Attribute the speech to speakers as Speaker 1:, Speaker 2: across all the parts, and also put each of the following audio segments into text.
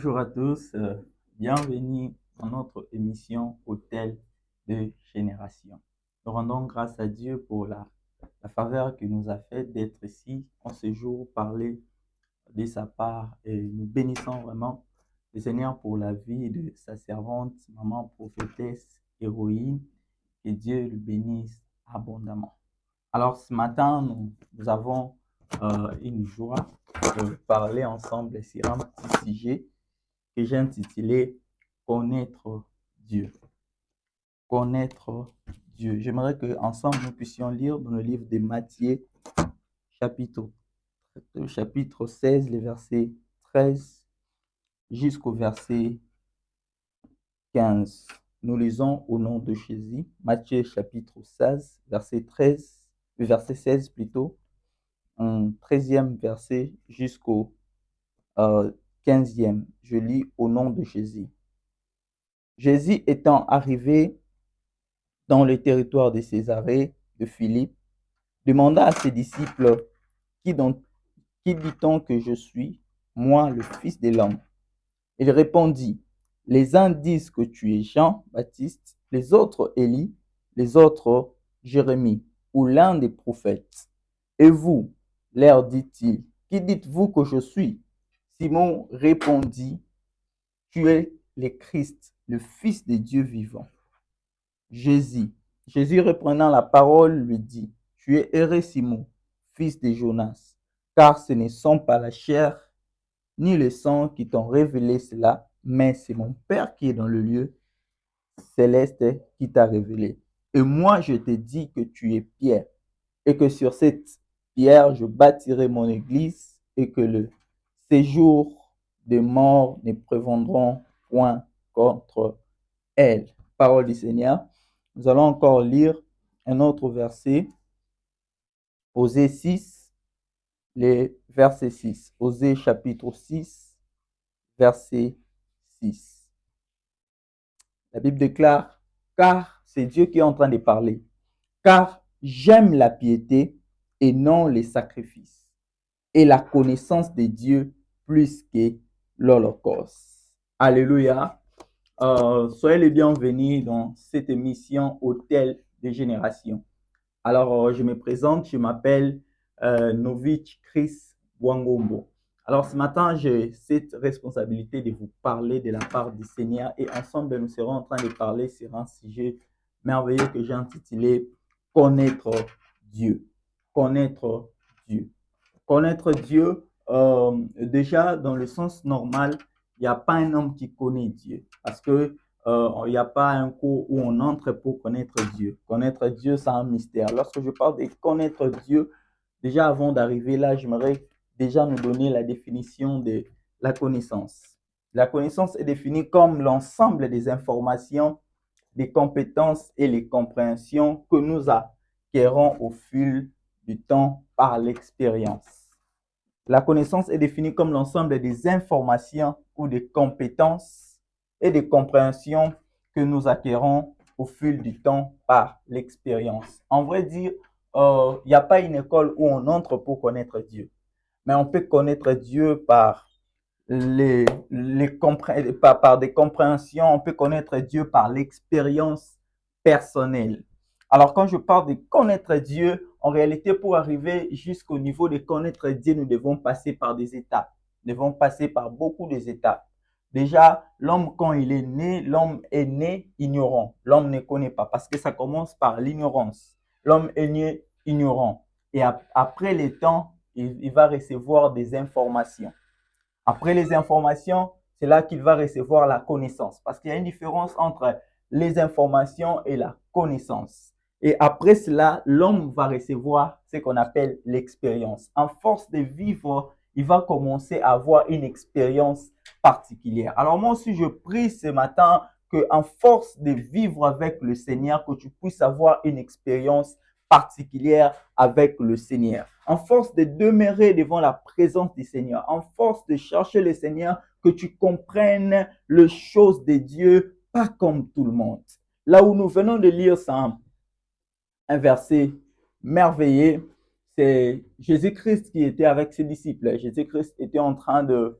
Speaker 1: Bonjour à tous, bienvenue dans notre émission Hôtel de Génération. Nous rendons grâce à Dieu pour la faveur qu'il nous a faite d'être ici en ce jour, parler de sa part et nous bénissons vraiment le Seigneur pour la vie de sa servante, maman prophétesse, héroïne, que Dieu le bénisse abondamment. Alors ce matin, nous avons une joie de parler ensemble sur un petit sujet que j'ai intitulé Connaître Dieu. Connaître Dieu. J'aimerais qu'ensemble nous puissions lire dans le livre de Matthieu, chapitre 16, les versets 13 jusqu'au verset 15. Nous lisons au nom de Jésus. Matthieu chapitre 16, verset 16 plutôt, un 13e verset jusqu'au 15e. Je lis au nom de Jésus. Jésus étant arrivé dans le territoire de Césarée de Philippe, demanda à ses disciples, qui dit-on que je suis, moi, le Fils de l'homme? Il répondit, les uns disent que tu es Jean-Baptiste, les autres Élie, les autres Jérémie, ou l'un des prophètes. Et vous, leur dit-il, qui dites-vous que je suis? Simon répondit, tu es le Christ, le Fils de Dieu vivant. Jésus reprenant la parole lui dit, tu es heureux Simon, fils de Jonas, car ce ne sont pas la chair ni le sang qui t'ont révélé cela, mais c'est mon Père qui est dans le lieu céleste qui t'a révélé. Et moi je te dis que tu es Pierre, et que sur cette pierre je bâtirai mon église, et que le séjour des morts ne prévaudront point contre elle. Parole du Seigneur. Nous allons encore lire un autre verset, Osée 6, les versets 6. Osée chapitre 6, verset 6. La Bible déclare, car c'est Dieu qui est en train de parler, car j'aime la piété et non les sacrifices, et la connaissance de Dieu plus que l'holocauste. Alléluia. Soyez les bienvenus dans cette émission Hôtel de Génération. Alors, je me présente, je m'appelle Novich Chris Wangombo. Alors, ce matin, j'ai cette responsabilité de vous parler de la part du Seigneur et ensemble, nous serons en train de parler sur un sujet merveilleux que j'ai intitulé Connaître Dieu. Connaître Dieu. Connaître Dieu, déjà, dans le sens normal, il n'y a pas un homme qui connaît Dieu parce que il n'y a pas un cours où on entre pour connaître Dieu. Connaître Dieu, c'est un mystère. Lorsque je parle de connaître Dieu, déjà avant d'arriver là, j'aimerais déjà nous donner la définition de la connaissance. La connaissance est définie comme l'ensemble des informations, des compétences et les compréhensions que nous acquérons au fil du temps par l'expérience. La connaissance est définie comme l'ensemble des informations ou des compétences et des compréhensions que nous acquérons au fil du temps par l'expérience. En vrai dire, il n'y a pas une école où on entre pour connaître Dieu, mais on peut connaître Dieu par par des compréhensions, on peut connaître Dieu par l'expérience personnelle. Alors, quand je parle de connaître Dieu, en réalité, pour arriver jusqu'au niveau de connaître Dieu, nous devons passer par des étapes. Nous devons passer par beaucoup d'étapes. Déjà, l'homme, quand il est né, l'homme est né ignorant. L'homme ne connaît pas parce que ça commence par l'ignorance. L'homme est né ignorant. Et après les temps, il va recevoir des informations. Après les informations, c'est là qu'il va recevoir la connaissance. Parce qu'il y a une différence entre les informations et la connaissance. Et après cela, l'homme va recevoir ce qu'on appelle l'expérience. En force de vivre, il va commencer à avoir une expérience particulière. Alors moi aussi, je prie ce matin qu'en force de vivre avec le Seigneur, que tu puisses avoir une expérience particulière avec le Seigneur. En force de demeurer devant la présence du Seigneur, en force de chercher le Seigneur, que tu comprennes les choses de Dieu, pas comme tout le monde. Là où nous venons de lire ça, un verset merveilleux, c'est Jésus-Christ qui était avec ses disciples. Jésus-Christ était en train de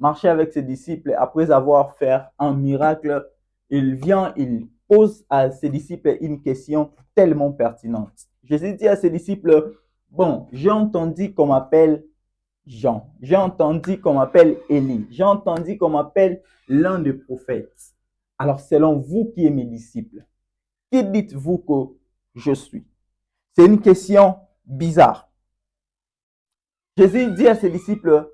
Speaker 1: marchait avec ses disciples. Après avoir fait un miracle, il vient, il pose à ses disciples une question tellement pertinente. Jésus dit à ses disciples, bon, j'ai entendu qu'on m'appelle Jean, j'ai entendu qu'on m'appelle Élie, j'ai entendu qu'on m'appelle l'un des prophètes. Alors, selon vous qui êtes mes disciples, qui dites-vous que je suis? C'est une question bizarre. Jésus dit à ses disciples,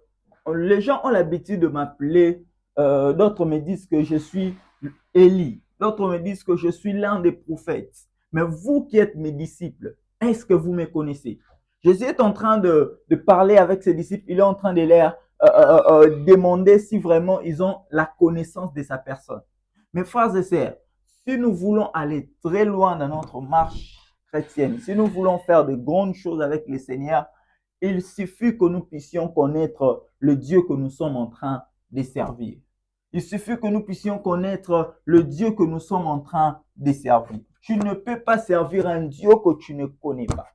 Speaker 1: les gens ont l'habitude de m'appeler, d'autres me disent que je suis Élie, d'autres me disent que je suis l'un des prophètes. Mais vous qui êtes mes disciples, est-ce que vous me connaissez? Jésus est en train de parler avec ses disciples, il est en train de leur demander si vraiment ils ont la connaissance de sa personne. Mes frères et sœurs, si nous voulons aller très loin dans notre marche chrétienne, si nous voulons faire de grandes choses avec le Seigneur, il suffit que nous puissions connaître le Dieu que nous sommes en train de servir. Il suffit que nous puissions connaître le Dieu que nous sommes en train de servir. Tu ne peux pas servir un Dieu que tu ne connais pas.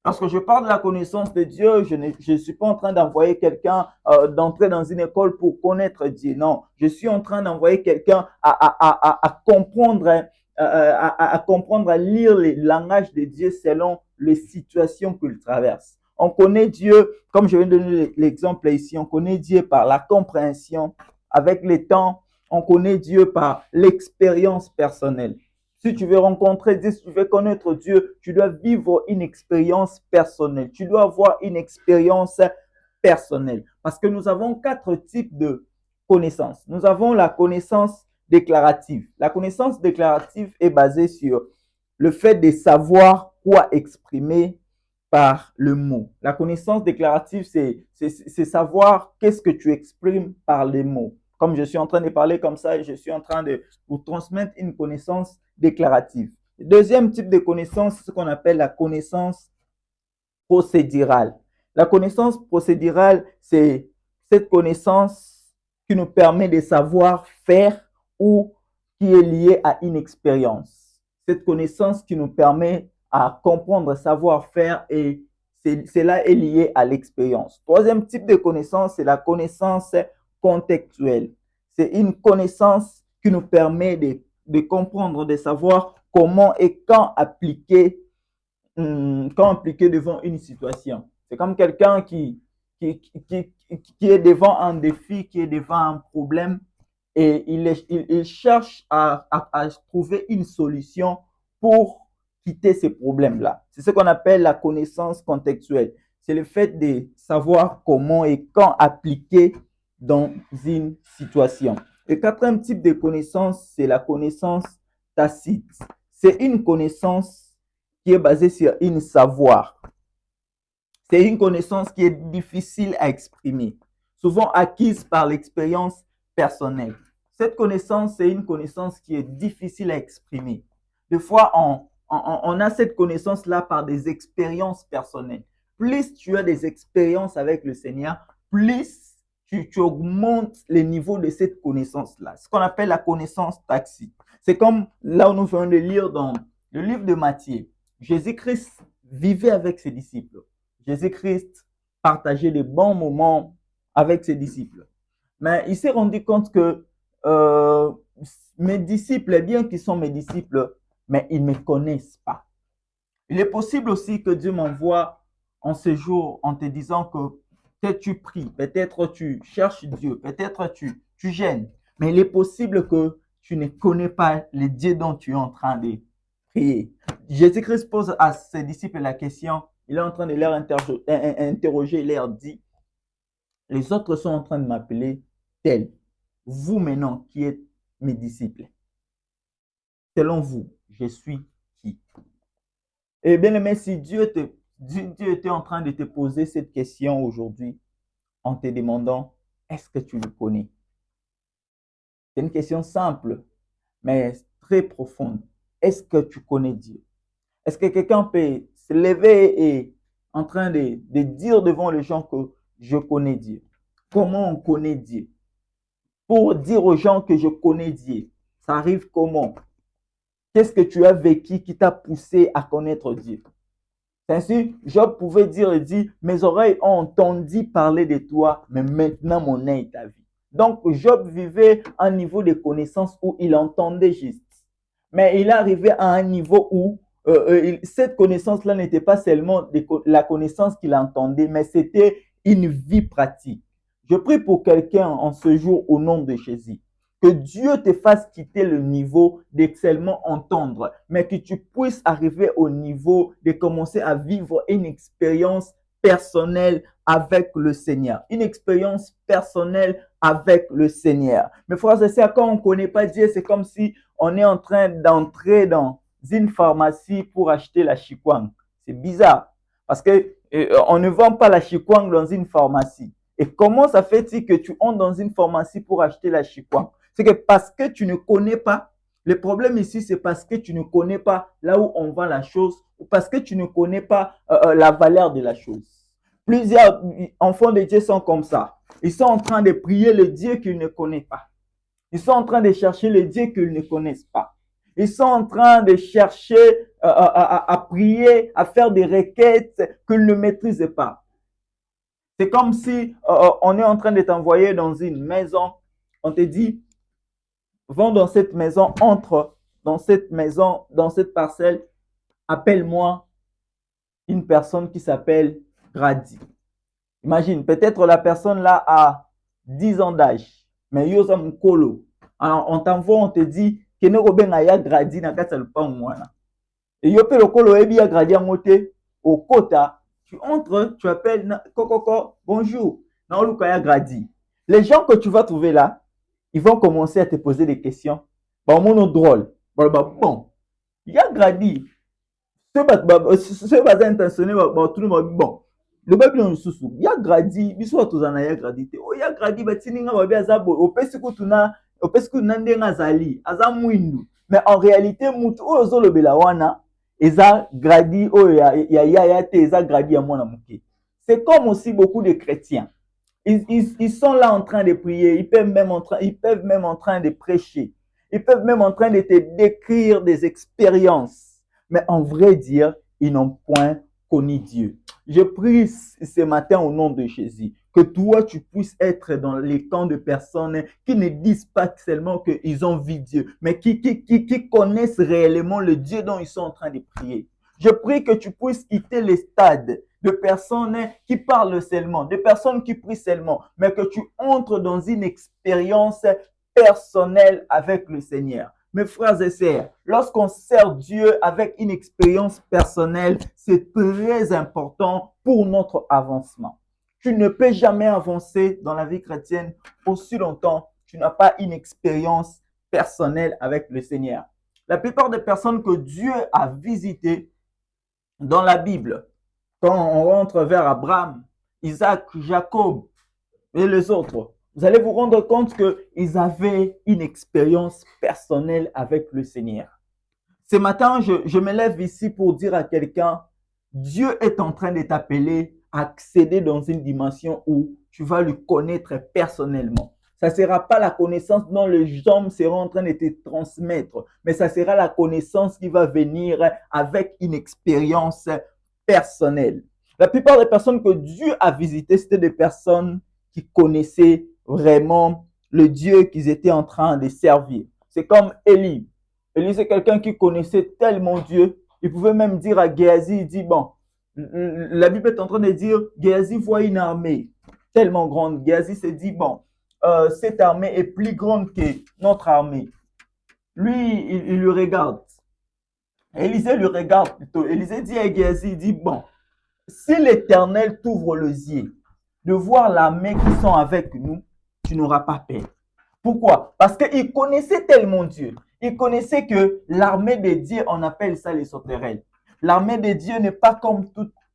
Speaker 1: Lorsque je parle de la connaissance de Dieu, je ne suis pas en train d'envoyer quelqu'un d'entrer dans une école pour connaître Dieu. Non, je suis en train d'envoyer quelqu'un à comprendre, à lire le langage de Dieu selon les situations qu'il traverse. On connaît Dieu, comme je viens de donner l'exemple ici, on connaît Dieu par la compréhension. Avec le temps, on connaît Dieu par l'expérience personnelle. Si tu veux rencontrer Dieu, si tu veux connaître Dieu, tu dois vivre une expérience personnelle. Tu dois avoir une expérience personnelle. Parce que nous avons 4 types de connaissances. Nous avons la connaissance déclarative. La connaissance déclarative est basée sur le fait de savoir quoi exprimer par le mot. La connaissance déclarative, c'est savoir qu'est-ce que tu exprimes par les mots. Comme je suis en train de parler comme ça, je suis en train de vous transmettre une connaissance déclarative. Le deuxième type de connaissance, c'est ce qu'on appelle la connaissance procédurale. La connaissance procédurale, c'est cette connaissance qui nous permet de savoir faire ou qui est liée à une expérience. Cette connaissance qui nous permet à comprendre, savoir faire et cela est lié à l'expérience. Troisième type de connaissance, c'est la connaissance contextuelle. C'est une connaissance qui nous permet de comprendre, de savoir comment et quand appliquer devant une situation. C'est comme quelqu'un qui est devant un défi, qui est devant un problème et il cherche à trouver une solution pour quitter ces problèmes-là. C'est ce qu'on appelle la connaissance contextuelle. C'est le fait de savoir comment et quand appliquer dans une situation. Le quatrième type de connaissance, c'est la connaissance tacite. C'est une connaissance qui est basée sur un savoir. C'est une connaissance qui est difficile à exprimer, souvent acquise par l'expérience personnelle. Cette connaissance, c'est une connaissance qui est difficile à exprimer. Des fois, on a cette connaissance-là par des expériences personnelles. Plus tu as des expériences avec le Seigneur, plus tu augmentes le niveau de cette connaissance-là. Ce qu'on appelle la connaissance tacite. C'est comme là où nous venons de lire dans le livre de Matthieu. Jésus-Christ vivait avec ses disciples. Jésus-Christ partageait des bons moments avec ses disciples. Mais il s'est rendu compte que mes disciples, bien qu'ils sont mes disciples, mais ils ne me connaissent pas. Il est possible aussi que Dieu m'envoie en ce jour en te disant que peut-être tu pries, peut-être tu cherches Dieu, peut-être tu gênes, mais il est possible que tu ne connais pas le Dieu dont tu es en train de prier. Jésus-Christ pose à ses disciples la question, il est en train de leur interroger, il leur dit, les autres sont en train de m'appeler tel. Vous maintenant qui êtes mes disciples, selon vous, je suis qui? Et bien aimé, si Dieu était en train de te poser cette question aujourd'hui en te demandant, est-ce que tu le connais? C'est une question simple, mais très profonde. Est-ce que tu connais Dieu? Est-ce que quelqu'un peut se lever et en train de dire devant les gens que je connais Dieu? Comment on connaît Dieu? Pour dire aux gens que je connais Dieu, ça arrive comment? Qu'est-ce que tu as vécu qui t'a poussé à connaître Dieu? Ainsi, Job pouvait dire et dire, mes oreilles ont entendu parler de toi, mais maintenant mon œil t'a vu. Donc, Job vivait à un niveau de connaissance où il entendait juste. Mais il est arrivé à un niveau où cette connaissance-là n'était pas seulement la connaissance qu'il entendait, mais c'était une vie pratique. Je prie pour quelqu'un en ce jour au nom de Jésus. Que Dieu te fasse quitter le niveau de seulement entendre, mais que tu puisses arriver au niveau de commencer à vivre une expérience personnelle avec le Seigneur. Une expérience personnelle avec le Seigneur. Mes frères et sœurs, quand on ne connaît pas Dieu, c'est comme si on est en train d'entrer dans une pharmacie pour acheter la chikwang. C'est bizarre parce que on ne vend pas la chikwang dans une pharmacie. Et comment ça fait-il que tu entres dans une pharmacie pour acheter la chikwang? C'est que parce que tu ne connais pas. Le problème ici, c'est parce que tu ne connais pas là où on vend la chose ou parce que tu ne connais pas la valeur de la chose. Plusieurs enfants de Dieu sont comme ça. Ils sont en train de prier le Dieu qu'ils ne connaissent pas. Ils sont en train de chercher le Dieu qu'ils ne connaissent pas. Ils sont en train de chercher à prier, à faire des requêtes qu'ils ne maîtrisent pas. C'est comme si on est en train de t'envoyer dans une maison. On te dit, va dans cette maison, entre dans cette maison, dans cette parcelle, appelle-moi une personne qui s'appelle Grady. Imagine, peut-être la personne là a 10 ans d'âge, mais yoza mukolo. Alors on t'envoie, on te dit que ne robenga ya Grady na kata lupa mwana. Et yo pe lokolo ebi ya Grady en moté au kota, tu entres, tu appelles Kokoko, bonjour, na oluka ya Grady. Les gens que tu vas trouver là, ils vont commencer à te poser des questions. Bon, mon drôle. Bon, il y a Grady. Ce bas intentionné, tout le monde bon. Le babi non susu. Il y a Grady, biso tozana ya Grady te. Oh, il y a Grady batininga babi azabo. Opesiku tuna ndenga zali, azamwindu. Mais en réalité, mutu ozo le belawana, eza Grady o ya te, eza Grady ya mwana muke. C'est comme aussi beaucoup de chrétiens. Ils sont là en train de prier, ils peuvent même en train de prêcher, ils peuvent même en train de te décrire des expériences. Mais en vrai dire, ils n'ont point connu Dieu. Je prie ce matin au nom de Jésus que toi, tu puisses être dans les camps de personnes qui ne disent pas seulement qu'ils ont vu Dieu, mais qui connaissent réellement le Dieu dont ils sont en train de prier. Je prie que tu puisses quitter les stades de personnes qui parlent seulement, de personnes qui prient seulement, mais que tu entres dans une expérience personnelle avec le Seigneur. Mes frères et sœurs, lorsqu'on sert Dieu avec une expérience personnelle, c'est très important pour notre avancement. Tu ne peux jamais avancer dans la vie chrétienne aussi longtemps que tu n'as pas une expérience personnelle avec le Seigneur. La plupart des personnes que Dieu a visitées dans la Bible, quand on rentre vers Abraham, Isaac, Jacob et les autres, vous allez vous rendre compte qu'ils avaient une expérience personnelle avec le Seigneur. Ce matin, je me lève ici pour dire à quelqu'un, Dieu est en train de t'appeler à accéder dans une dimension où tu vas le connaître personnellement. Ça ne sera pas la connaissance dont les hommes seront en train de te transmettre, mais ça sera la connaissance qui va venir avec une expérience personnelle. La plupart des personnes que Dieu a visitées, c'était des personnes qui connaissaient vraiment le Dieu qu'ils étaient en train de servir. C'est comme Élie. Élie, c'est quelqu'un qui connaissait tellement Dieu. Il pouvait même dire à Géasi, il dit, bon, la Bible est en train de dire, Géasi voit une armée tellement grande. Géasi se dit, bon, cette armée est plus grande que notre armée. Lui, il le regarde. Élisée le regarde plutôt. Élisée dit à Géasi, il dit, bon, si l'Éternel t'ouvre les yeux de voir l'armée qui sont avec nous, tu n'auras pas peur. Pourquoi? Parce qu'il connaissait tellement Dieu. Il connaissait que l'armée de Dieu, on appelle ça les sauterelles. L'armée de Dieu n'est pas comme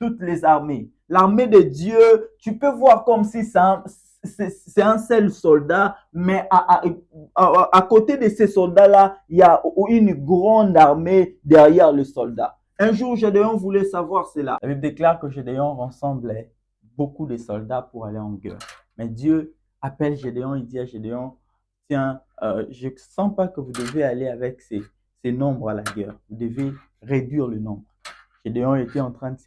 Speaker 1: toutes les armées. L'armée de Dieu, tu peux voir comme si c'est un seul soldat, mais à côté de ces soldats-là, il y a une grande armée derrière le soldat. Un jour, Gédéon voulait savoir cela. La Bible déclare que Gédéon rassemblait beaucoup de soldats pour aller en guerre. Mais Dieu appelle Gédéon, il dit à Gédéon, tiens, je ne sens pas que vous devez aller avec ces nombres à la guerre. Vous devez réduire le nombre. Gédéon était en train de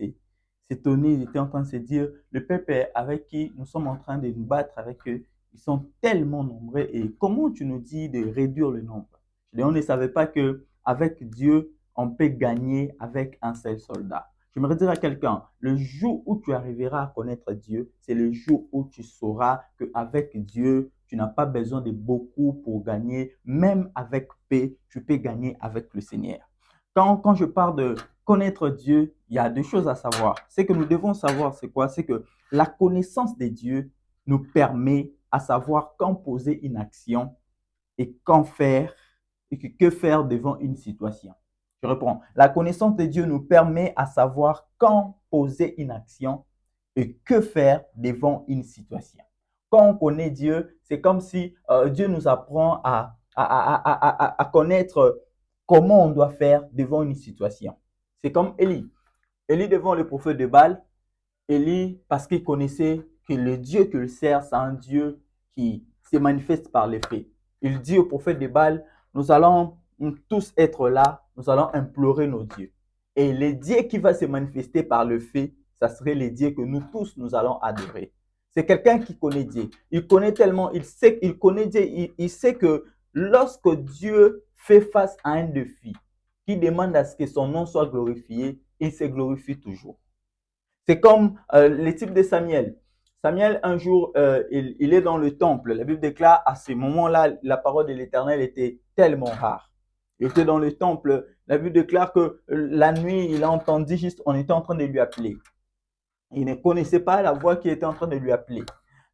Speaker 1: s'étonner, il était en train de se dire, le peuple avec qui nous sommes en train de nous battre avec eux, Ils sont tellement nombreux. Et comment tu nous dis de réduire le nombre? On ne savait pas qu'avec Dieu, on peut gagner avec un seul soldat. J'aimerais dire à quelqu'un, le jour où tu arriveras à connaître Dieu, c'est le jour où tu sauras qu'avec Dieu, tu n'as pas besoin de beaucoup pour gagner. Même avec paix, tu peux gagner avec le Seigneur. Quand je parle de connaître Dieu, il y a deux choses à savoir. Ce que nous devons savoir, c'est quoi? C'est que la connaissance de Dieu nous permet à savoir quand poser une action et quand faire et que faire devant une situation. Je reprends. La connaissance de Dieu nous permet à savoir quand poser une action et que faire devant une situation. Quand on connaît Dieu, c'est comme si Dieu nous apprend à connaître comment on doit faire devant une situation. C'est comme Élie. Élie devant le prophète de Baal, Élie, parce qu'il connaissait que le Dieu qu'il sert, c'est un Dieu qui se manifeste par les faits. Il dit au prophète de Baal, nous allons tous être là, nous allons implorer nos dieux. Et le Dieu qui va se manifester par le fait, ça serait le Dieu que nous tous, nous allons adorer. C'est quelqu'un qui connaît Dieu. Il connaît tellement, il connaît Dieu, il sait que lorsque Dieu fait face à un défi, qui demande à ce que son nom soit glorifié, il se glorifie toujours. C'est comme le type de Samuel. Samuel, un jour, il est dans le temple. La Bible déclare, à ce moment-là, la parole de l'Éternel était tellement rare. Il était dans le temple. La Bible déclare que la nuit, il a entendu juste, on était en train de lui appeler. Il ne connaissait pas la voix qui était en train de lui appeler.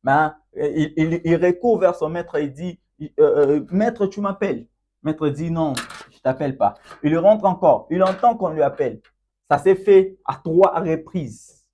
Speaker 1: Mais il recourt vers son maître et dit, maître, tu m'appelles. Maître dit, non, je ne t'appelle pas. Il rentre encore. Il entend qu'on lui appelle. Ça s'est fait à 3 reprises.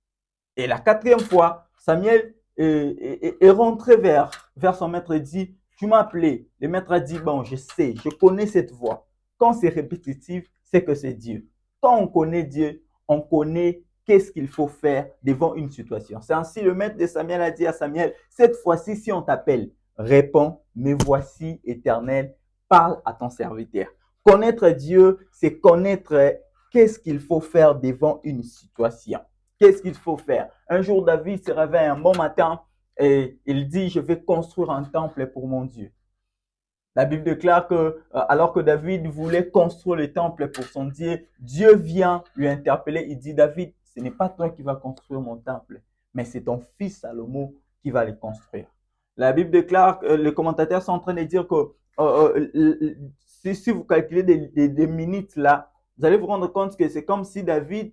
Speaker 1: Et la 4e fois, Samuel est rentré vers son maître et dit, tu m'as appelé. Le maître a dit, bon, je sais, je connais cette voix. Quand c'est répétitif, c'est que c'est Dieu. Quand on connaît Dieu, on connaît qu'est-ce qu'il faut faire devant une situation. C'est ainsi le maître de Samuel a dit à Samuel, cette fois-ci, si on t'appelle, réponds, me voici, Éternel, parle à ton serviteur. Connaître Dieu, c'est connaître qu'est-ce qu'il faut faire devant une situation. Qu'est-ce qu'il faut faire? Un jour, David se réveille un bon matin et il dit, je vais construire un temple pour mon Dieu. La Bible déclare que alors que David voulait construire le temple pour son Dieu, Dieu vient lui interpeller. Il dit, David, ce n'est pas toi qui vas construire mon temple, mais c'est ton fils Salomon qui va le construire. La Bible déclare, les commentateurs sont en train de dire que si vous calculez des minutes là, vous allez vous rendre compte que c'est comme si David,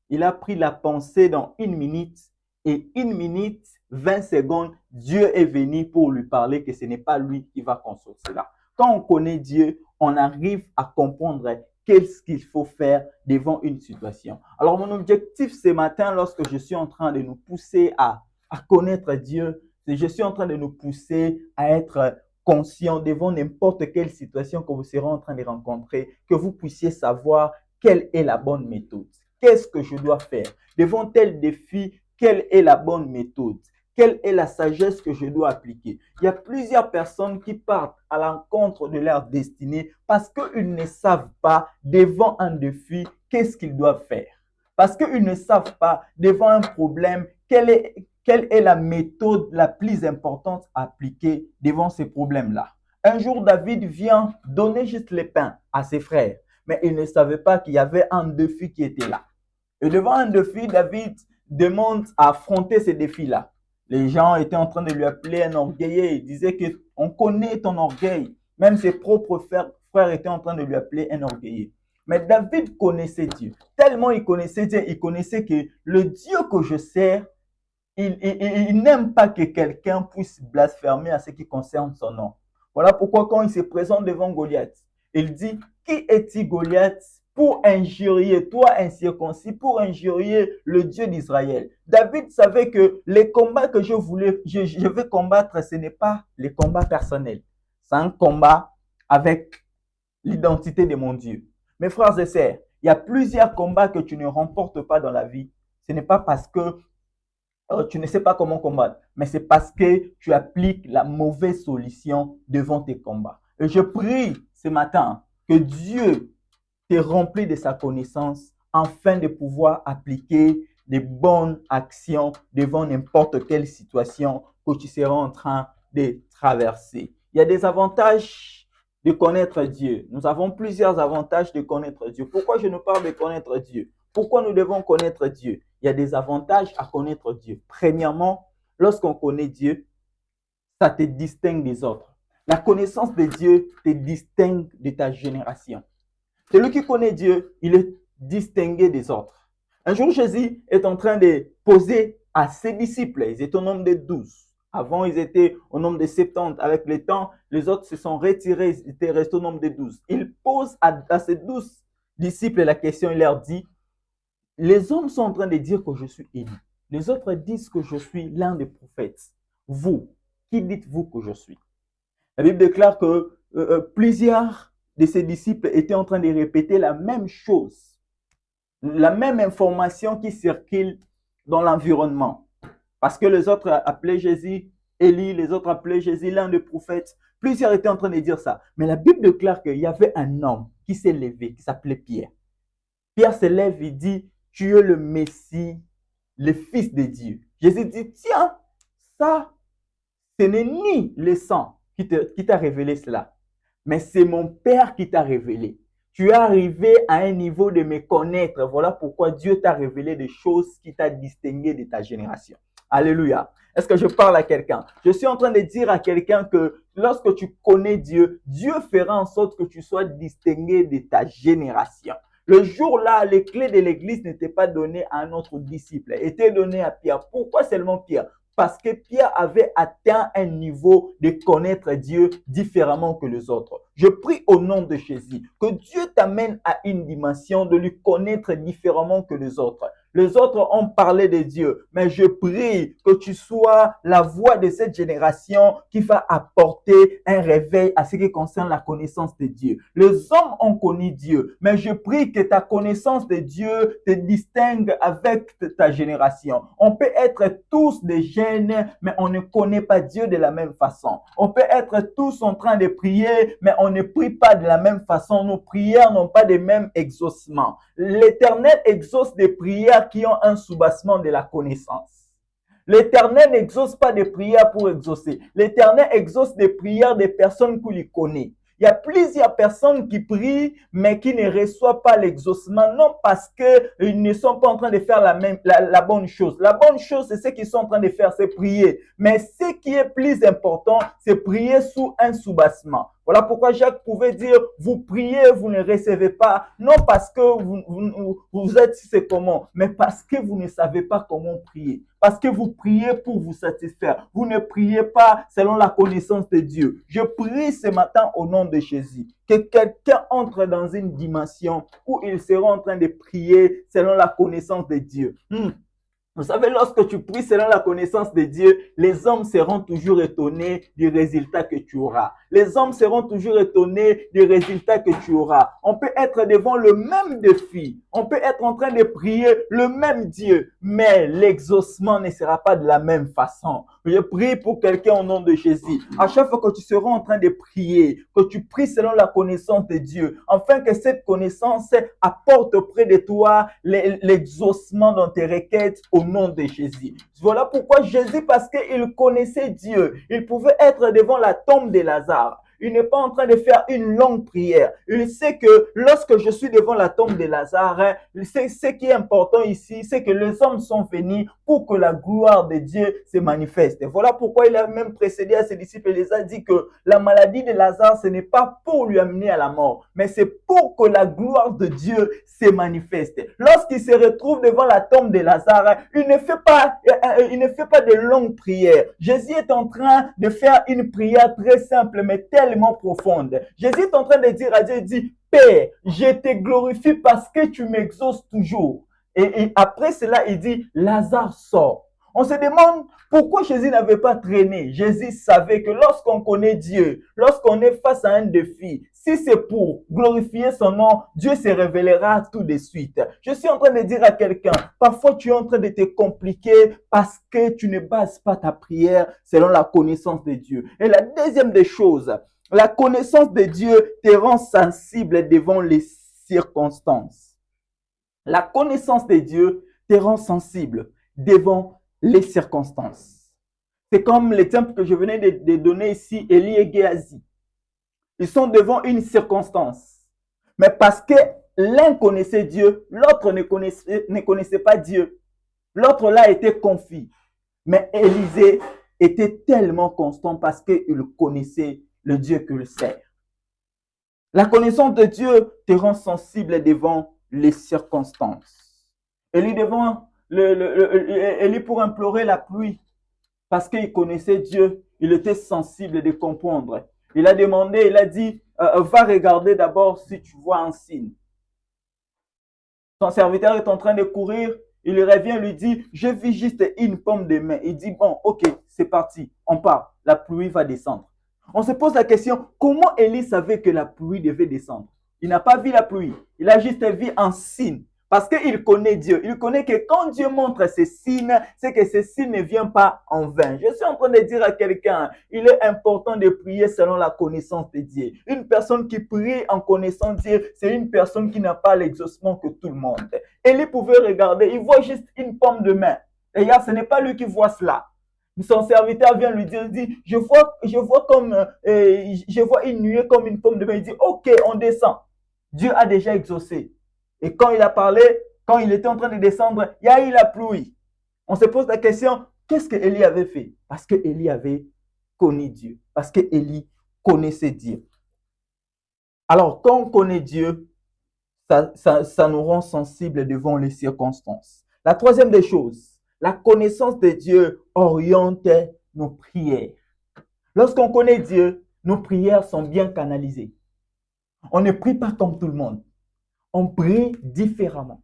Speaker 1: il a pris la pensée dans 1 minute et 1 minute, 20 secondes, Dieu est venu pour lui parler que ce n'est pas lui qui va construire cela. Quand on connaît Dieu, on arrive à comprendre qu'est-ce qu'il faut faire devant une situation. Alors, mon objectif ce matin, lorsque je suis en train de nous pousser à connaître Dieu, c'est que je suis en train de nous pousser à être conscient devant n'importe quelle situation que vous serez en train de rencontrer, que vous puissiez savoir quelle est la bonne méthode. Qu'est-ce que je dois faire? Devant tel défi, quelle est la bonne méthode? Quelle est la sagesse que je dois appliquer? Il y a plusieurs personnes qui partent à l'encontre de leur destinée parce qu'ils ne savent pas, devant un défi, qu'est-ce qu'ils doivent faire. Parce qu'ils ne savent pas, devant un problème, quelle est la méthode la plus importante à appliquer devant ces problèmes-là. Un jour, David vient donner juste les pains à ses frères, mais il ne savait pas qu'il y avait un défi qui était là. Et devant un défi, David demande à affronter ce défi-là. Les gens étaient en train de lui appeler un orgueilleux. Ils disaient qu'on connaît ton orgueil. Même ses propres frères étaient en train de lui appeler un orgueilleux. Mais David connaissait Dieu. Tellement il connaissait Dieu, il connaissait que le Dieu que je sers, il n'aime pas que quelqu'un puisse blasphémer à ce qui concerne son nom. Voilà pourquoi quand il se présente devant Goliath, il dit, qui est-il Goliath pour injurier, toi incirconcis, pour injurier le Dieu d'Israël? David savait que les combats que je vais combattre, ce n'est pas les combats personnels. C'est un combat avec l'identité de mon Dieu. Mes frères et sœurs, il y a plusieurs combats que tu ne remportes pas dans la vie. Ce n'est pas parce que tu ne sais pas comment combattre, mais c'est parce que tu appliques la mauvaise solution devant tes combats. Et je prie ce matin que Dieu te remplit de sa connaissance afin de pouvoir appliquer des bonnes actions devant n'importe quelle situation que tu seras en train de traverser. Il y a des avantages de connaître Dieu. Nous avons plusieurs avantages de connaître Dieu. Pourquoi je nous parle de connaître Dieu? Pourquoi nous devons connaître Dieu? Il y a des avantages à connaître Dieu. Premièrement, lorsqu'on connaît Dieu, ça te distingue des autres. La connaissance de Dieu te distingue de ta génération. Celui qui connaît Dieu, il est distingué des autres. Un jour, Jésus est en train de poser à ses disciples, ils étaient au nombre de 12. Avant, ils étaient au nombre de 70. Avec le temps, les autres se sont retirés, ils étaient restés au nombre de 12. Il pose à ses 12 disciples la question, il leur dit, les hommes sont en train de dire que je suis Élie. Les autres disent que je suis l'un des prophètes. Vous, qui dites-vous que je suis? La Bible déclare que plusieurs de ses disciples étaient en train de répéter la même chose, la même information qui circule dans l'environnement. Parce que les autres appelaient Jésus Élie, les autres appelaient Jésus l'un des prophètes. Plusieurs étaient en train de dire ça. Mais la Bible déclare qu'il y avait un homme qui s'est levé, qui s'appelait Pierre. Pierre se lève et dit, tu es le Messie, le Fils de Dieu. Jésus dit, tiens, ça, ce n'est ni le sang qui t'a révélé cela, mais c'est mon Père qui t'a révélé. Tu es arrivé à un niveau de me connaître. Voilà pourquoi Dieu t'a révélé des choses qui t'a distingué de ta génération. Alléluia. Est-ce que je parle à quelqu'un? Je suis en train de dire à quelqu'un que lorsque tu connais Dieu, Dieu fera en sorte que tu sois distingué de ta génération. Le jour-là, les clés de l'église n'étaient pas données à un autre disciple, étaient données à Pierre. Pourquoi seulement Pierre? Parce que Pierre avait atteint un niveau de connaître Dieu différemment que les autres. Je prie au nom de Jésus que Dieu t'amène à une dimension de lui connaître différemment que les autres. Les autres ont parlé de Dieu, mais je prie que tu sois la voix de cette génération qui va apporter un réveil à ce qui concerne la connaissance de Dieu. Les hommes ont connu Dieu, mais je prie que ta connaissance de Dieu te distingue avec ta génération. On peut être tous des jeunes, mais on ne connaît pas Dieu de la même façon. On peut être tous en train de prier, mais on ne prie pas de la même façon. Nos prières n'ont pas les mêmes exaucements. L'Éternel exauce des prières qui ont un soubassement de la connaissance. L'Éternel n'exauce pas des prières pour exaucer. L'Éternel exauce des prières des personnes qu'il lui connaît. Il y a plusieurs personnes qui prient, mais qui ne reçoivent pas l'exaucement, non parce qu'ils ne sont pas en train de faire la bonne chose. La bonne chose, c'est ce qu'ils sont en train de faire, c'est prier. Mais ce qui est plus important, c'est prier sous un soubassement. Voilà pourquoi Jacques pouvait dire, vous priez, vous ne recevez pas, non parce que vous êtes c'est comment, mais parce que vous ne savez pas comment prier. Parce que vous priez pour vous satisfaire. Vous ne priez pas selon la connaissance de Dieu. Je prie ce matin au nom de Jésus que quelqu'un entre dans une dimension où il sera en train de prier selon la connaissance de Dieu. Vous savez, lorsque tu pries selon la connaissance de Dieu, les hommes seront toujours étonnés du résultat que tu auras. Les hommes seront toujours étonnés du résultat que tu auras. On peut être devant le même défi. On peut être en train de prier le même Dieu, mais l'exaucement ne sera pas de la même façon. Je prie pour quelqu'un au nom de Jésus. À chaque fois que tu seras en train de prier, que tu pries selon la connaissance de Dieu, afin que cette connaissance apporte auprès de toi l'exaucement dans tes requêtes au nom de Jésus. Voilà pourquoi Jésus, parce qu'il connaissait Dieu, il pouvait être devant la tombe de Lazare. Il n'est pas en train de faire une longue prière. Il sait que lorsque je suis devant la tombe de Lazare, ce qui est important ici, c'est que les hommes sont venus pour que la gloire de Dieu se manifeste. Voilà pourquoi il a même précédé à ses disciples et les a dit que la maladie de Lazare, ce n'est pas pour lui amener à la mort, mais c'est pour que la gloire de Dieu se manifeste. Lorsqu'il se retrouve devant la tombe de Lazare, il ne fait pas de longues prières. Jésus est en train de faire une prière très simple, mais tellement profonde. Jésus est en train de dire à Dieu, il dit, Père, je te glorifie parce que tu m'exauces toujours. Et après cela, il dit, Lazare sort. On se demande pourquoi Jésus n'avait pas traîné. Jésus savait que lorsqu'on connaît Dieu, lorsqu'on est face à un défi, si c'est pour glorifier son nom, Dieu se révélera tout de suite. Je suis en train de dire à quelqu'un, parfois tu es en train de te compliquer parce que tu ne bases pas ta prière selon la connaissance de Dieu. Et la deuxième des choses, la connaissance de Dieu te rend sensible devant les circonstances. La connaissance de Dieu te rend sensible devant les circonstances. C'est comme l'exemple que je venais de donner ici, Élie et Géasi. Ils sont devant une circonstance. Mais parce que l'un connaissait Dieu, l'autre ne connaissait pas Dieu. L'autre là était confus. Mais Élisée était tellement constant parce qu'il connaissait le Dieu qu'il sert. La connaissance de Dieu te rend sensible devant les circonstances. Élie pour implorer la pluie parce qu'il connaissait Dieu, il était sensible de comprendre. Il a demandé, il a dit, va regarder d'abord si tu vois un signe. Son serviteur est en train de courir, il revient, lui dit, je vis juste une pomme de main. Il dit, bon, ok, c'est parti, on part, la pluie va descendre. On se pose la question, comment Élie savait que la pluie devait descendre? Il n'a pas vu la pluie, il a juste vu un signe. Parce qu'il connaît Dieu. Il connaît que quand Dieu montre ces signes, c'est que ces signes ne viennent pas en vain. Je suis en train de dire à quelqu'un, il est important de prier selon la connaissance de Dieu. Une personne qui prie en connaissant Dieu, c'est une personne qui n'a pas l'exaucement que tout le monde. Élie pouvait regarder, il voit juste une pomme de main. Et regarde, ce n'est pas lui qui voit cela. Son serviteur vient lui dire, dit, je vois une nuée comme une pomme de main. Il dit, ok, on descend. Dieu a déjà exaucé. Et quand il a parlé, quand il était en train de descendre, il y a eu la pluie. On se pose la question, qu'est-ce que Élie avait fait? Parce que Élie avait connu Dieu. Parce que Élie connaissait Dieu. Alors, quand on connaît Dieu, ça nous rend sensibles devant les circonstances. La troisième des choses, la connaissance de Dieu oriente nos prières. Lorsqu'on connaît Dieu, nos prières sont bien canalisées. On ne prie pas comme tout le monde. On prie différemment.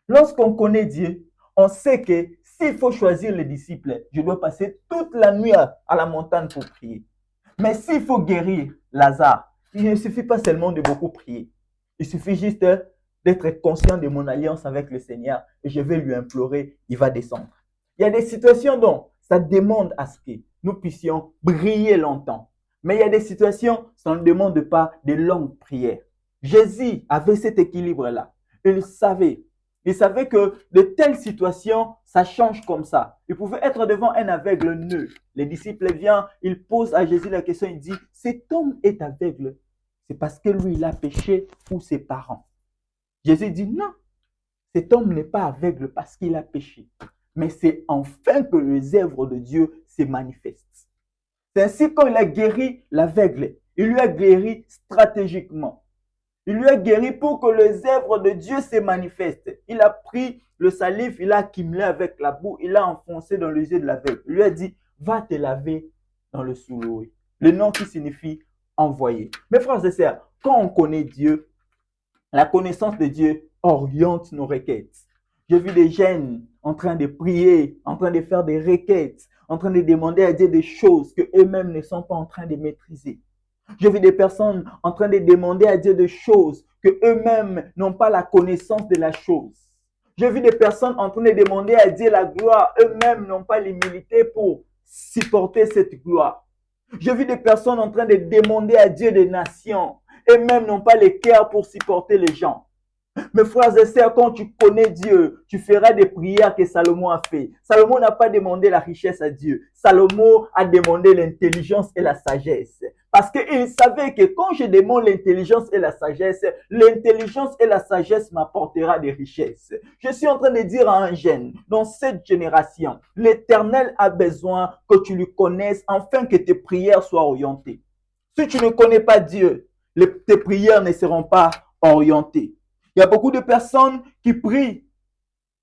Speaker 1: Lorsqu'on connaît Dieu, on sait que s'il faut choisir les disciples, je dois passer toute la nuit à la montagne pour prier. Mais s'il faut guérir Lazare, il ne suffit pas seulement de beaucoup prier. Il suffit juste d'être conscient de mon alliance avec le Seigneur et je vais lui implorer, il va descendre. Il y a des situations dont ça demande à ce que nous puissions briller longtemps. Mais il y a des situations, ça ne demande pas de longues prières. Jésus avait cet équilibre-là. Il savait que de telles situations, ça change comme ça. Il pouvait être devant un aveugle nœud. Les disciples viennent, ils posent à Jésus la question, il dit, cet homme est aveugle. C'est parce que lui, il a péché ou ses parents. Jésus dit, non, cet homme n'est pas aveugle parce qu'il a péché. Mais c'est enfin que les œuvres de Dieu se manifestent. C'est ainsi quand il a guéri l'aveugle. Il lui a guéri stratégiquement. Il lui a guéri pour que les œuvres de Dieu se manifestent. Il a pris le salive, il a accumulé avec la boue, il a enfoncé dans les yeux de l'aveugle. Il lui a dit, va te laver dans le Siloé. Le nom qui signifie envoyer. Mes frères et sœurs, quand on connaît Dieu, la connaissance de Dieu oriente nos requêtes. J'ai vu des jeunes en train de prier, en train de faire des requêtes, en train de demander à Dieu des choses qu'eux-mêmes ne sont pas en train de maîtriser. J'ai vu des personnes en train de demander à Dieu des choses qu'eux-mêmes n'ont pas la connaissance de la chose. J'ai vu des personnes en train de demander à Dieu la gloire, eux-mêmes n'ont pas l'humilité pour supporter cette gloire. J'ai vu des personnes en train de demander à Dieu des nations, eux-mêmes n'ont pas le cœur pour supporter les gens. Mes frères et sœurs, quand tu connais Dieu, tu feras des prières que Salomon a fait. Salomon n'a pas demandé la richesse à Dieu. Salomon a demandé l'intelligence et la sagesse. Parce qu'il savait que quand je demande l'intelligence et la sagesse m'apportera des richesses. Je suis en train de dire à un jeune, dans cette génération, l'Éternel a besoin que tu lui connaisses afin que tes prières soient orientées. Si tu ne connais pas Dieu, tes prières ne seront pas orientées. Il y a beaucoup de personnes qui prient,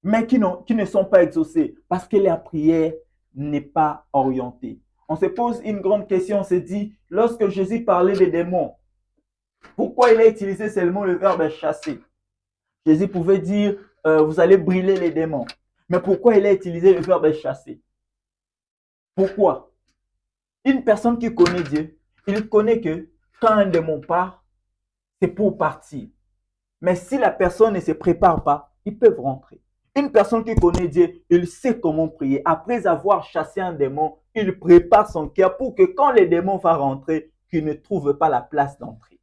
Speaker 1: mais qui ne sont pas exaucées parce que la prière n'est pas orientée. On se pose une grande question, on se dit, lorsque Jésus parlait des démons, pourquoi il a utilisé seulement le verbe chasser? Jésus pouvait dire, vous allez brûler les démons. Mais pourquoi il a utilisé le verbe chasser? Pourquoi? Une personne qui connaît Dieu, il connaît que quand un démon part, c'est pour partir. Mais si la personne ne se prépare pas, ils peuvent rentrer. Une personne qui connaît Dieu, il sait comment prier. Après avoir chassé un démon, il prépare son cœur pour que quand le démon va rentrer, qu'il ne trouve pas la place d'entrée.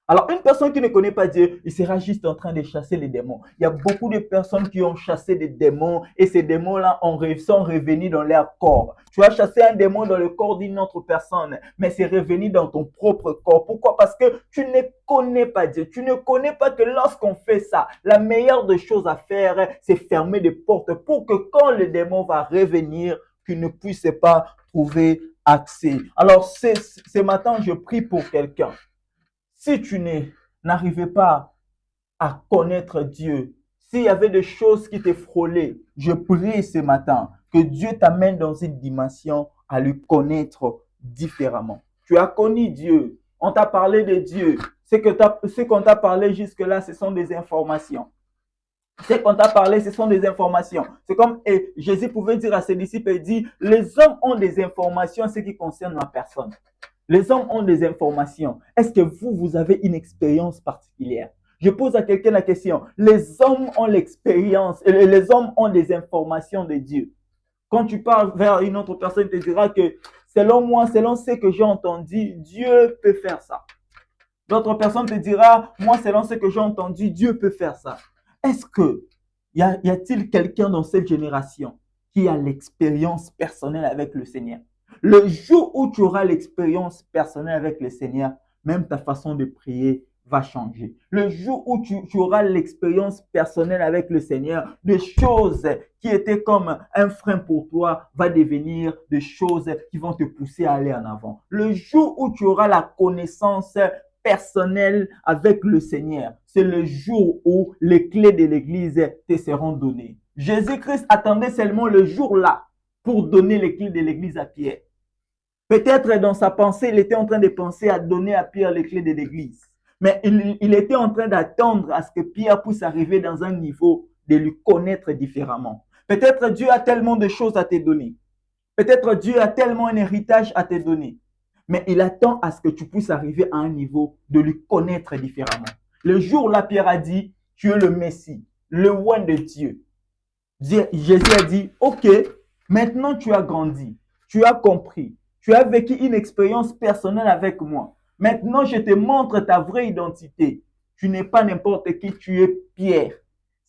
Speaker 1: Alors, une personne qui ne connaît pas Dieu, il sera juste en train de chasser les démons. Il y a beaucoup de personnes qui ont chassé des démons et ces démons-là sont revenus dans leur corps. Tu as chassé un démon dans le corps d'une autre personne, mais c'est revenu dans ton propre corps. Pourquoi? Parce que tu ne connais pas Dieu. Tu ne connais pas que lorsqu'on fait ça, la meilleure des choses à faire, c'est fermer des portes pour que quand le démon va revenir, tu ne puisses pas trouver accès. Alors, ce matin, je prie pour quelqu'un. Si tu n'arrivais pas à connaître Dieu, s'il y avait des choses qui te frôlaient, je prie ce matin que Dieu t'amène dans une dimension à le connaître différemment. Tu as connu Dieu, on t'a parlé de Dieu. Ce qu'on t'a parlé jusque-là, ce sont des informations. Ce qu'on t'a parlé, ce sont des informations. C'est comme Jésus pouvait dire à ses disciples, il dit, les hommes ont des informations en ce qui concerne ma personne. Les hommes ont des informations. Est-ce que vous avez une expérience particulière? Je pose à quelqu'un la question. Les hommes ont l'expérience, les hommes ont des informations de Dieu. Quand tu parles vers une autre personne, il te dira que selon moi, selon ce que j'ai entendu, Dieu peut faire ça. D'autres personnes te dira, moi, selon ce que j'ai entendu, Dieu peut faire ça. Est-ce que y a-t-il quelqu'un dans cette génération qui a l'expérience personnelle avec le Seigneur? Le jour où tu auras l'expérience personnelle avec le Seigneur, même ta façon de prier va changer. Le jour où tu auras l'expérience personnelle avec le Seigneur, des choses qui étaient comme un frein pour toi va devenir des choses qui vont te pousser à aller en avant. Le jour où tu auras la connaissance personnelle avec le Seigneur, c'est le jour où les clés de l'Église te seront données. Jésus-Christ attendait seulement le jour-là pour donner les clés de l'Église à Pierre. Peut-être dans sa pensée, il était en train de penser à donner à Pierre les clés de l'Église. Mais il était en train d'attendre à ce que Pierre puisse arriver dans un niveau de lui connaître différemment. Peut-être Dieu a tellement de choses à te donner. Peut-être Dieu a tellement un héritage à te donner. Mais il attend à ce que tu puisses arriver à un niveau de lui connaître différemment. Le jour là, Pierre a dit, tu es le Messie, le roi de Dieu. Jésus a dit, ok, maintenant tu as grandi, tu as compris, tu as vécu une expérience personnelle avec moi. Maintenant, je te montre ta vraie identité. Tu n'es pas n'importe qui, tu es Pierre.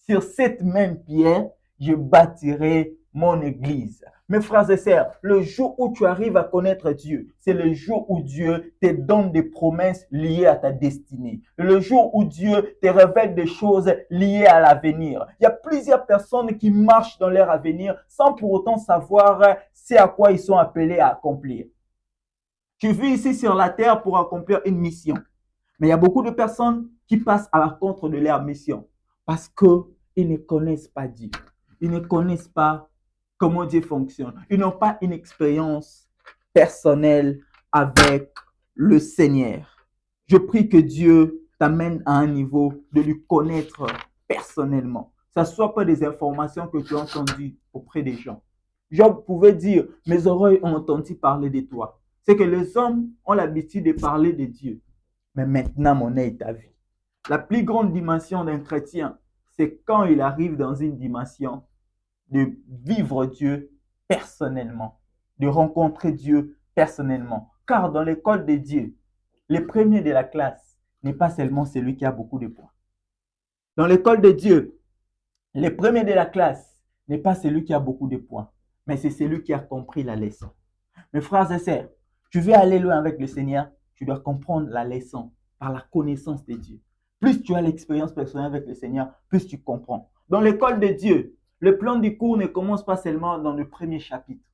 Speaker 1: Sur cette même pierre, je bâtirai mon église. Mes frères et sœurs, le jour où tu arrives à connaître Dieu, c'est le jour où Dieu te donne des promesses liées à ta destinée. Le jour où Dieu te révèle des choses liées à l'avenir. Il y a plusieurs personnes qui marchent dans leur avenir sans pour autant savoir ce à quoi ils sont appelés à accomplir. Tu vis ici sur la terre pour accomplir une mission. Mais il y a beaucoup de personnes qui passent à la contre de leur mission parce qu'ils ne connaissent pas Dieu. Ils ne connaissent pas comment Dieu fonctionne. Ils n'ont pas une expérience personnelle avec le Seigneur. Je prie que Dieu t'amène à un niveau de lui connaître personnellement. Ça ne soit pas des informations que tu as entendues auprès des gens. Job pouvait dire, mes oreilles ont entendu parler de toi. C'est que les hommes ont l'habitude de parler de Dieu. Mais maintenant, mon œil t'a vu. La plus grande dimension d'un chrétien, c'est quand il arrive dans une dimension de vivre Dieu personnellement, de rencontrer Dieu personnellement. Car dans l'école de Dieu, le premier de la classe n'est pas seulement celui qui a beaucoup de points. Dans l'école de Dieu, le premier de la classe n'est pas celui qui a beaucoup de points, mais c'est celui qui a compris la leçon. Mes frères et sœurs, tu veux aller loin avec le Seigneur, tu dois comprendre la leçon par la connaissance de Dieu. Plus tu as l'expérience personnelle avec le Seigneur, plus tu comprends. Dans l'école de Dieu, le plan du cours ne commence pas seulement dans le premier chapitre.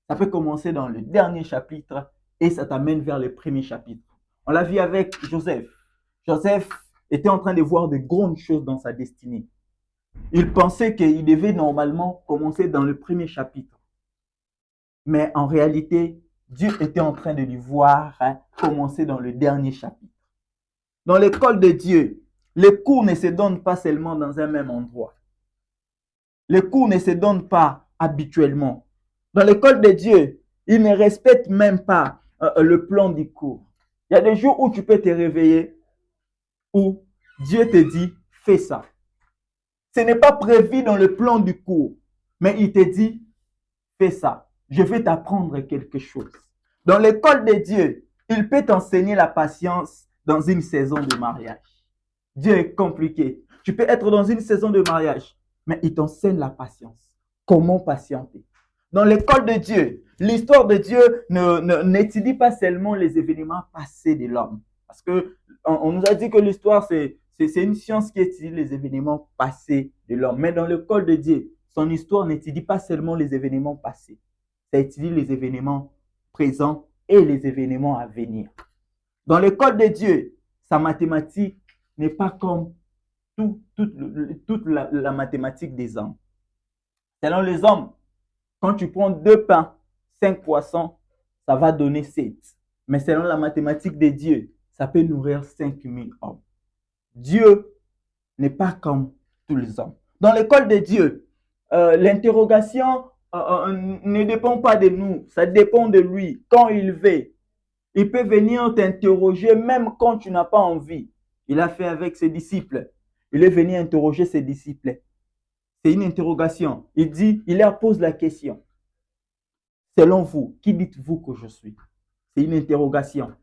Speaker 1: Ça peut commencer dans le dernier chapitre et ça t'amène vers le premier chapitre. On l'a vu avec Joseph. Joseph était en train de voir de grandes choses dans sa destinée. Il pensait qu'il devait normalement commencer dans le premier chapitre. Mais en réalité, Dieu était en train de lui voir commencer dans le dernier chapitre. Dans l'école de Dieu, les cours ne se donnent pas seulement dans un même endroit. Les cours ne se donnent pas habituellement. Dans l'école de Dieu, ils ne respectent même pas le plan du cours. Il y a des jours où tu peux te réveiller, où Dieu te dit, fais ça. Ce n'est pas prévu dans le plan du cours, mais il te dit, fais ça. Je vais t'apprendre quelque chose. Dans l'école de Dieu, il peut t'enseigner la patience, dans une saison de mariage. Dieu est compliqué. Tu peux être dans une saison de mariage, mais il t'enseigne la patience. Comment patienter? Dans l'école de Dieu, l'histoire de Dieu n'étudie pas seulement les événements passés de l'homme. Parce que on nous a dit que l'histoire, c'est une science qui étudie les événements passés de l'homme. Mais dans l'école de Dieu, son histoire n'étudie pas seulement les événements passés. Ça étudie les événements présents et les événements à venir. Dans l'école de Dieu, sa mathématique n'est pas comme toute la mathématique des hommes. Selon les hommes, quand tu prends 2 pains, 5 poissons, ça va donner 7. Mais selon la mathématique de Dieu, ça peut nourrir 5000 hommes. Dieu n'est pas comme tous les hommes. Dans l'école de Dieu, l'interrogation ne dépend pas de nous, ça dépend de lui. Quand il veut, il peut venir t'interroger même quand tu n'as pas envie. Il a fait avec ses disciples. Il est venu interroger ses disciples. C'est une interrogation. Il leur pose la question. Selon vous, qui dites-vous que je suis? C'est une interrogation.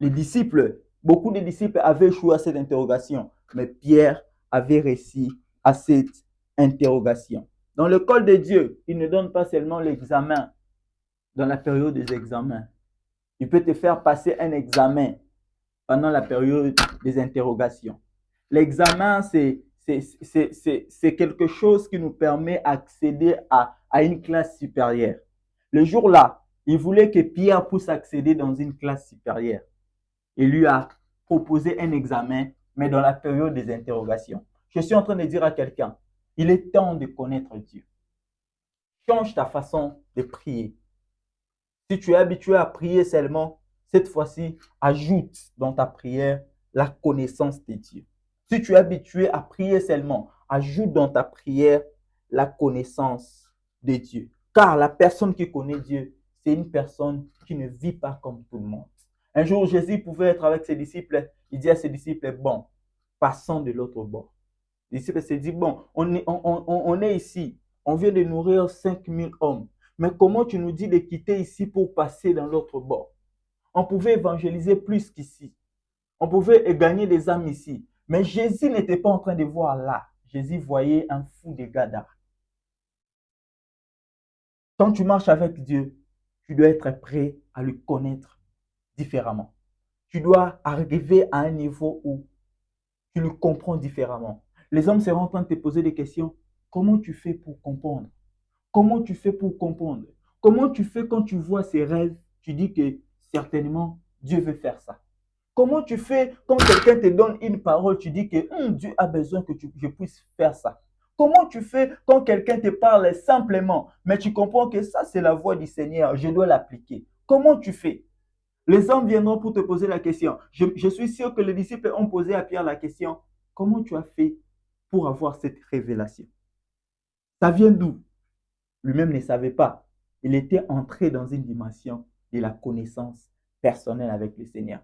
Speaker 1: Les disciples, beaucoup de disciples avaient échoué à cette interrogation, mais Pierre avait réussi à cette interrogation. Dans l'école de Dieu, il ne donne pas seulement l'examen dans la période des examens. Il peut te faire passer un examen pendant la période des interrogations. L'examen, c'est quelque chose qui nous permet d'accéder à une classe supérieure. Le jour-là, il voulait que Pierre puisse accéder dans une classe supérieure. Il lui a proposé un examen, mais dans la période des interrogations. Je suis en train de dire à quelqu'un, il est temps de connaître Dieu. Change ta façon de prier. Si tu es habitué à prier seulement, cette fois-ci, ajoute dans ta prière la connaissance de Dieu. Si tu es habitué à prier seulement, ajoute dans ta prière la connaissance de Dieu. Car la personne qui connaît Dieu, c'est une personne qui ne vit pas comme tout le monde. Un jour, Jésus pouvait être avec ses disciples. Il dit à ses disciples, bon, passons de l'autre bord. Les disciples se disent, bon, on est ici. On vient de nourrir 5000 hommes. Mais comment tu nous dis de quitter ici pour passer dans l'autre bord? On pouvait évangéliser plus qu'ici. On pouvait gagner des âmes ici. Mais Jésus n'était pas en train de voir là. Jésus voyait un fou de Gadara. Quand tu marches avec Dieu, tu dois être prêt à le connaître différemment. Tu dois arriver à un niveau où tu le comprends différemment. Les hommes seront en train de te poser des questions. Comment tu fais pour comprendre? Comment tu fais pour comprendre? Comment tu fais quand tu vois ces rêves? Tu dis que certainement Dieu veut faire ça. Comment tu fais quand quelqu'un te donne une parole? Tu dis que Dieu a besoin que je puisse faire ça. Comment tu fais quand quelqu'un te parle simplement, mais tu comprends que ça c'est la voix du Seigneur, je dois l'appliquer? Comment tu fais? Les hommes viendront pour te poser la question. Je suis sûr que les disciples ont posé à Pierre la question, comment tu as fait pour avoir cette révélation? Ça vient d'où? Lui-même ne savait pas. Il était entré dans une dimension de la connaissance personnelle avec le Seigneur.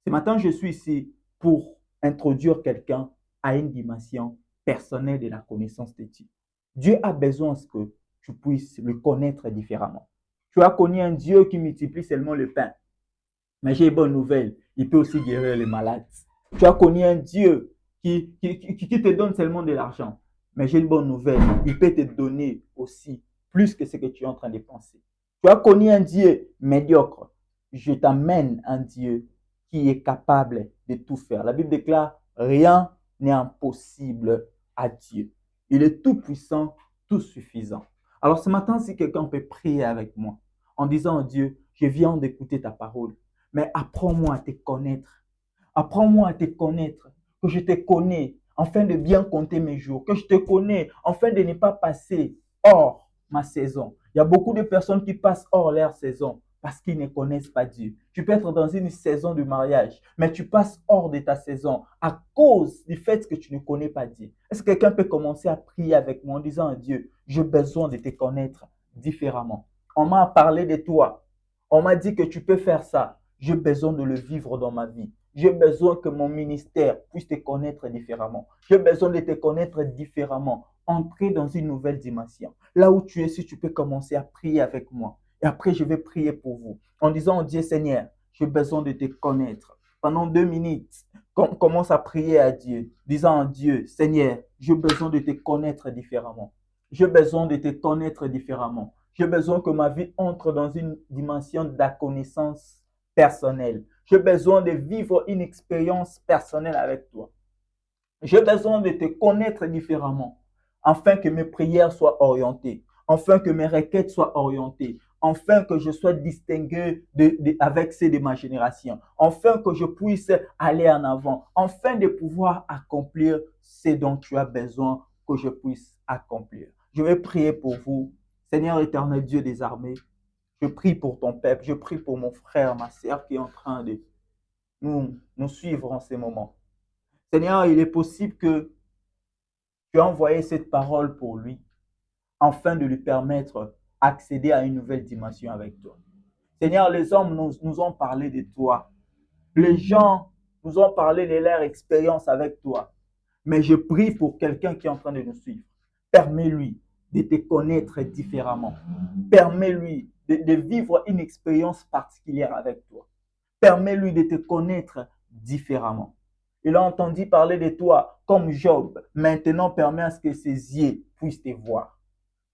Speaker 1: Ce matin, je suis ici pour introduire quelqu'un à une dimension personnelle de la connaissance de Dieu. Dieu a besoin que tu puisses le connaître différemment. Tu as connu un Dieu qui multiplie seulement le pain. Mais j'ai une bonne nouvelle, il peut aussi guérir les malades. Tu as connu un Dieu qui te donne seulement de l'argent. Mais j'ai une bonne nouvelle, il peut te donner aussi plus que ce que tu es en train de penser. Tu as connu un Dieu médiocre. Je t'amène un Dieu qui est capable de tout faire. La Bible déclare, rien n'est impossible à Dieu. Il est tout puissant, tout suffisant. Alors ce matin, si quelqu'un peut prier avec moi en disant à Dieu, je viens d'écouter ta parole, mais apprends-moi à te connaître. Apprends-moi à te connaître, que je te connais, afin de bien compter mes jours, que je te connais, afin de ne pas passer hors ma saison. Il y a beaucoup de personnes qui passent hors leur saison parce qu'ils ne connaissent pas Dieu. Tu peux être dans une saison de mariage, mais tu passes hors de ta saison à cause du fait que tu ne connais pas Dieu. Est-ce que quelqu'un peut commencer à prier avec moi en disant à Dieu, j'ai besoin de te connaître différemment. On m'a parlé de toi. On m'a dit que tu peux faire ça. J'ai besoin de le vivre dans ma vie. J'ai besoin que mon ministère puisse te connaître différemment. J'ai besoin de te connaître différemment. Entrer dans une nouvelle dimension. Là où tu es, si tu peux commencer à prier avec moi. Et après, je vais prier pour vous. En disant, oh Dieu Seigneur, j'ai besoin de te connaître. pendant 2 minutes, commence à prier à Dieu, disant à Dieu, Seigneur, j'ai besoin de te connaître différemment. J'ai besoin de te connaître différemment. J'ai besoin que ma vie entre dans une dimension de la connaissance personnelle. J'ai besoin de vivre une expérience personnelle avec toi. J'ai besoin de te connaître différemment, afin que mes prières soient orientées, afin que mes requêtes soient orientées, afin que je sois distingué avec ceux de ma génération, afin que je puisse aller en avant, afin de pouvoir accomplir ce dont tu as besoin que je puisse accomplir. Je vais prier pour vous. Seigneur éternel Dieu des armées, je prie pour ton peuple, je prie pour mon frère, ma sœur qui est en train de nous suivre en ces moments. Seigneur, il est possible que tu as envoyé cette parole pour lui, afin de lui permettre d'accéder à une nouvelle dimension avec toi. Seigneur, les hommes nous ont parlé de toi. Les gens nous ont parlé de leur expérience avec toi. Mais je prie pour quelqu'un qui est en train de nous suivre. Permets-lui de te connaître différemment. Permets-lui de vivre une expérience particulière avec toi. Permets-lui de te connaître différemment. Il a entendu parler de toi comme Job. Maintenant, permets à ce que ses yeux puissent te voir.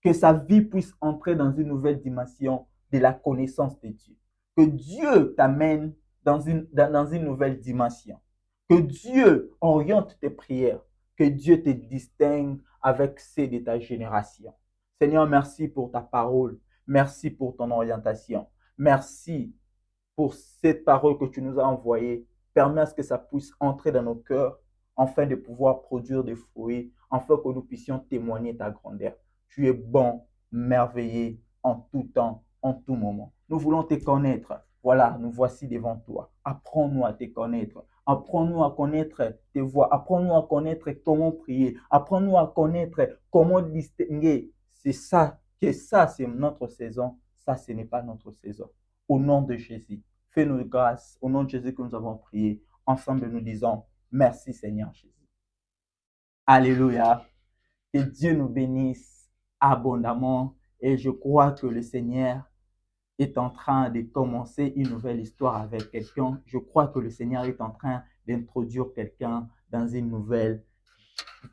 Speaker 1: Que sa vie puisse entrer dans une nouvelle dimension de la connaissance de Dieu. Que Dieu t'amène dans une nouvelle dimension. Que Dieu oriente tes prières. Que Dieu te distingue avec ceux de ta génération. Seigneur, merci pour ta parole. Merci pour ton orientation. Merci pour cette parole que tu nous as envoyée. Permets à ce que ça puisse entrer dans nos cœurs afin de pouvoir produire des fruits, afin que nous puissions témoigner ta grandeur. Tu es bon, merveilleux en tout temps, en tout moment. Nous voulons te connaître. Voilà, nous voici devant toi. Apprends-nous à te connaître. Apprends-nous à connaître tes voies. Apprends-nous à connaître comment prier. Apprends-nous à connaître comment distinguer. C'est ça, que ça, c'est notre saison. Ça, ce n'est pas notre saison. Au nom de Jésus, fais-nous grâce. Au nom de Jésus que nous avons prié. Ensemble, nous disons merci Seigneur Jésus. Alléluia. Que Dieu nous bénisse abondamment. Et je crois que le Seigneur est en train de commencer une nouvelle histoire avec quelqu'un. Je crois que le Seigneur est en train d'introduire quelqu'un dans une nouvelle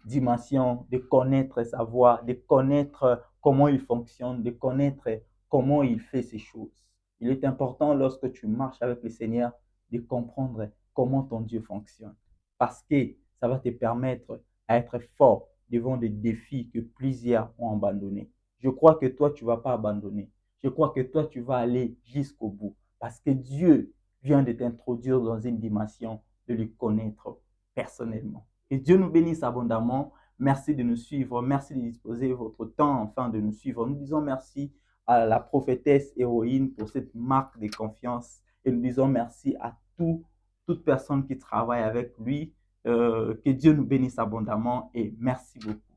Speaker 1: dimension, de connaître sa voix, de connaître comment il fonctionne, de connaître comment il fait ses choses. Il est important lorsque tu marches avec le Seigneur de comprendre comment ton Dieu fonctionne. Parce que ça va te permettre d'être fort devant des défis que plusieurs ont abandonnés. Je crois que toi, tu ne vas pas abandonner. Je crois que toi, tu vas aller jusqu'au bout. Parce que Dieu vient de t'introduire dans une dimension de le connaître personnellement. Que Dieu nous bénisse abondamment. Merci de nous suivre. Merci de disposer votre temps afin de nous suivre. Nous disons merci à la prophétesse héroïne pour cette marque de confiance. Et nous disons merci à toute personne qui travaille avec lui. Que Dieu nous bénisse abondamment et merci beaucoup.